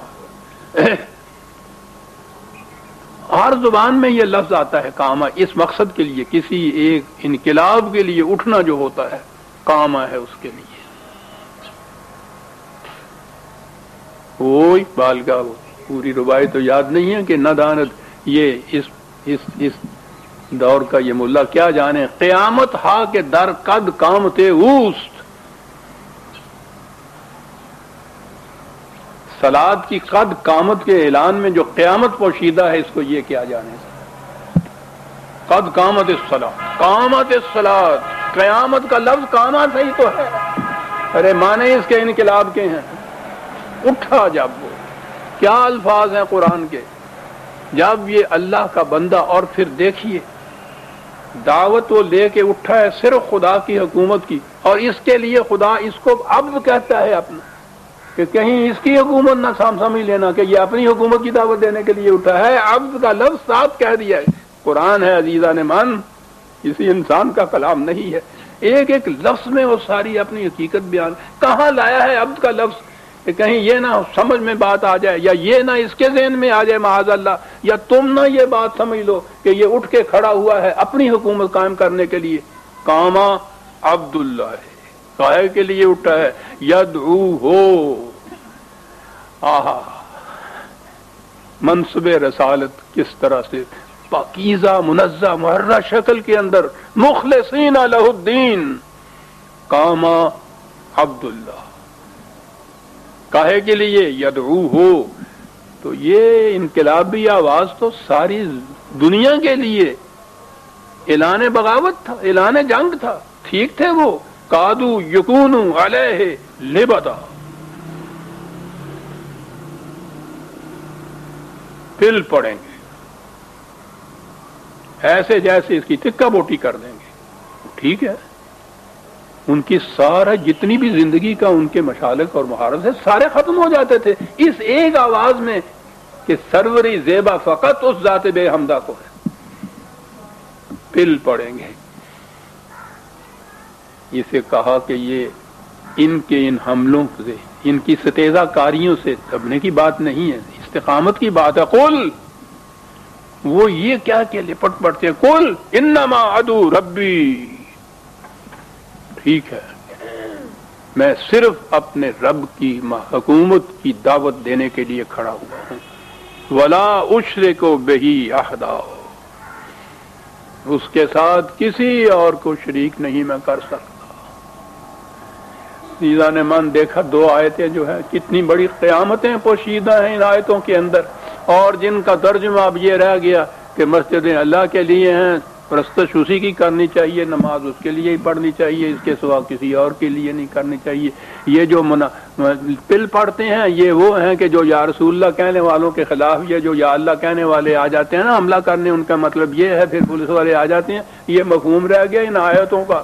ہر زبان میں یہ لفظ آتا ہے کاما، اس مقصد کے لیے، کسی ایک انقلاب کے لیے اٹھنا جو ہوتا ہے کاما ہے اس کے لیے۔ وہی بال کا پوری ربائی تو یاد نہیں ہے کہ نہ دانت یہ اس دور کا یہ ملا کیا جانے، قیامت ہا کے در قد قامتے اوست، صلاۃ کی قد قامت کے اعلان میں جو قیامت پوشیدہ ہے اس کو یہ کیا جانے، قد قامت الصلاۃ، قامت الصلاۃ، قیامت کا لفظ قامت ہی تو ہے، ارے معنی اس کے انقلاب کے ہیں، اٹھا جب وہ، کیا الفاظ ہیں قرآن کے، جب یہ اللہ کا بندہ، اور پھر دیکھیے دعوت وہ لے کے اٹھا ہے صرف خدا کی حکومت کی، اور اس کے لیے خدا اس کو عبد کہتا ہے اپنا، کہ کہیں اس کی حکومت نہ سمجھ لینا کہ یہ اپنی حکومت کی دعوت دینے کے لیے اٹھا ہے، عبد کا لفظ صاف کہہ دیا ہے، قرآن ہے عزیزان من، کسی انسان کا کلام نہیں ہے، ایک ایک لفظ میں وہ ساری اپنی حقیقت بیان، کہاں لایا ہے عبد کا لفظ کہ کہیں یہ نہ سمجھ میں بات آ جائے، یا یہ نہ اس کے ذہن میں آ جائے معاذ اللہ، یا تم نہ یہ بات سمجھ لو کہ یہ اٹھ کے کھڑا ہوا ہے اپنی حکومت قائم کرنے کے لیے، کاما عبداللہ ہے، کاہے کے لیے اٹھا ہے، یدعو ہو، آہا منصب رسالت کس طرح سے پاکیزہ منزہ محرہ شکل کے اندر، مخلصین لہ الدین، کاما عبداللہ، کاہے کے لیے یدعو ہو، تو یہ انقلابی آواز تو ساری دنیا کے لیے اعلان بغاوت تھا، اعلان جنگ تھا، ٹھیک تھے وہ، کادو یکونو علیہ لبدا، پل پڑیں گے ایسے جیسے اس کی تکہ بوٹی کر دیں گے، ٹھیک ہے، ان کی سارا جتنی بھی زندگی کا ان کے مشالق اور مہارت ہے سارے ختم ہو جاتے تھے اس ایک آواز میں کہ سروری زیبا فقط اس ذات بے حمدہ کو ہے، پل پڑیں گے۔ اسے کہا کہ یہ ان کے ان حملوں سے، ان کی ستیزہ کاریوں سے دبنے کی بات نہیں ہے، استقامت کی بات ہے۔ قل، وہ یہ کیا کہ لپٹ پڑتے ہیں، قل انما عدو ربی، ٹھیک ہے میں صرف اپنے رب کی حکومت کی دعوت دینے کے لیے کھڑا ہوا ہوں، ولا اشرکو بہی احدا، اس کے ساتھ کسی اور کو شریک نہیں میں کر سکتا۔ عزیزان من دیکھا دو آیتیں جو ہیں کتنی بڑی قیامتیں پوشیدہ ہیں ان آیتوں کے اندر، اور جن کا ترجمہ اب یہ رہ گیا کہ مسجدیں اللہ کے لیے ہیں، پرستش اسی کی کرنی چاہیے، نماز اس کے لیے ہی پڑھنی چاہیے، اس کے سوا کسی اور کے لیے نہیں کرنی چاہیے۔ یہ جو پل پڑھتے ہیں یہ وہ ہیں کہ جو یا رسول اللہ کہنے والوں کے خلاف، یہ جو یا اللہ کہنے والے آ جاتے ہیں نا حملہ کرنے، ان کا مطلب یہ ہے، پھر پولیس والے آ جاتے ہیں، یہ مفہوم رہ گیا ان آیتوں کا۔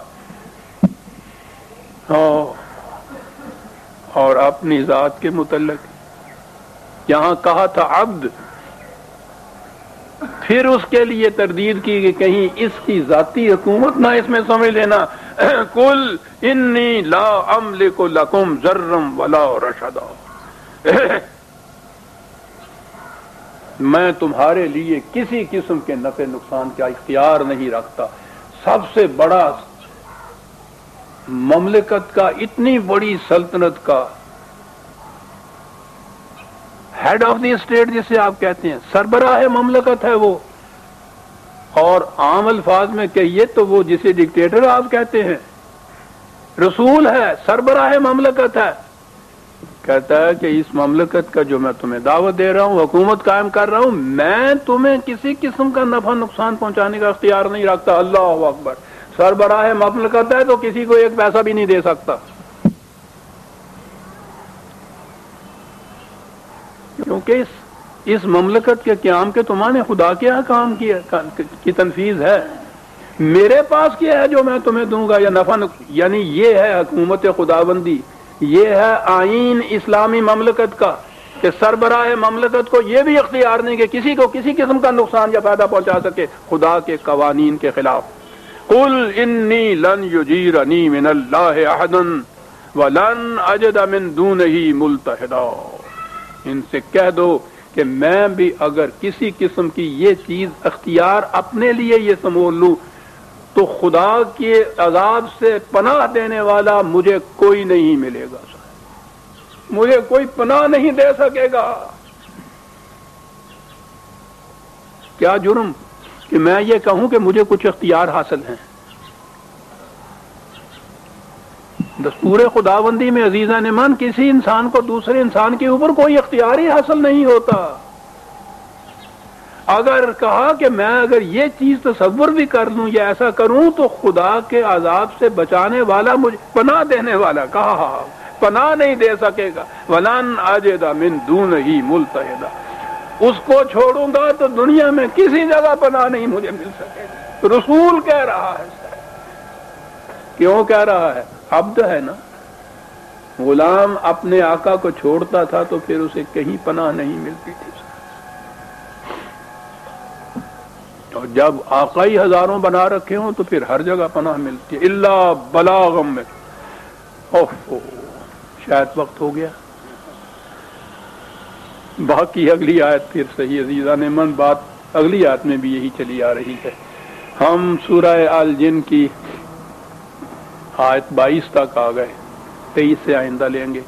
اور اپنی ذات کے متعلق یہاں کہا تھا عبد، پھر اس کے لیے تردید کی کہ کہیں اس کی ذاتی حکومت نہ اس میں سمجھ لینا، قل انی لا املک لکم ضرا ولا رشدا، میں تمہارے لیے کسی قسم کے نفع نقصان کا اختیار نہیں رکھتا۔ سب سے بڑا مملکت کا، اتنی بڑی سلطنت کا ہیڈ آف دی اسٹیٹ جسے آپ کہتے ہیں، سربراہ مملکت ہے وہ، اور عام الفاظ میں کہیے تو وہ جسے ڈکٹیٹر آپ کہتے ہیں، رسول ہے، سربراہ مملکت ہے۔ کہتا ہے کہ اس مملکت کا جو میں تمہیں دعوت دے رہا ہوں، حکومت قائم کر رہا ہوں، میں تمہیں کسی قسم کا نفع نقصان پہنچانے کا اختیار نہیں رکھتا۔ اللہ اکبر، سربراہ مملکت ہے تو کسی کو ایک پیسہ بھی نہیں دے سکتا، کیونکہ اس مملکت کے قیام کے تمہارے خدا کے کام کی تنفیذ ہے۔ میرے پاس کیا ہے جو میں تمہیں دوں گا، یا نفع یعنی یہ ہے حکومت خداوندی، یہ ہے آئین اسلامی مملکت کا، کہ سربراہ مملکت کو یہ بھی اختیار نہیں کہ کسی کو کسی قسم کا نقصان یا فائدہ پہنچا سکے خدا کے قوانین کے خلاف۔ قل انی لن یجیرنی من اللہ احد ولن اجد من دونہ ملتحدا، ان سے کہہ دو کہ میں بھی اگر کسی قسم کی یہ چیز اختیار اپنے لیے یہ سمجھ لوں تو خدا کے عذاب سے پناہ دینے والا مجھے کوئی نہیں ملے گا، مجھے کوئی پناہ نہیں دے سکے گا۔ کیا جرم کہ میں یہ کہوں کہ مجھے کچھ اختیار حاصل ہیں۔ دستور خداوندی میں عزیزان من کسی انسان کو دوسرے انسان کے اوپر کوئی اختیار ہی حاصل نہیں ہوتا۔ اگر کہا کہ میں اگر یہ چیز تصور بھی کر لوں یا ایسا کروں تو خدا کے عذاب سے بچانے والا، مجھے پناہ دینے والا، کہا پناہ نہیں دے سکے گا۔ وَلَنْ أَجِدَ مِن دُونِهِ مُلْتَحِدًا، اس کو چھوڑوں گا تو دنیا میں کسی جگہ پناہ نہیں مجھے مل سکے گا۔ رسول کہہ رہا ہے، کیوں کہہ رہا ہے؟ عبد ہے نا، غلام اپنے آقا کو چھوڑتا تھا تو پھر اسے کہیں پناہ نہیں ملتی تھی، اور جب آقا ہی ہزاروں بنا رکھے ہوں تو پھر ہر جگہ پناہ ملتی ہے۔ الا بلاغم میں شاید وقت ہو گیا، باقی اگلی آیت پھر صحیح عزیزان من، بات اگلی آیت میں بھی یہی چلی آ رہی ہے۔ ہم سورہ الجن کی آیت 22 تک آ گئے، 23 سے آئندہ لیں گے۔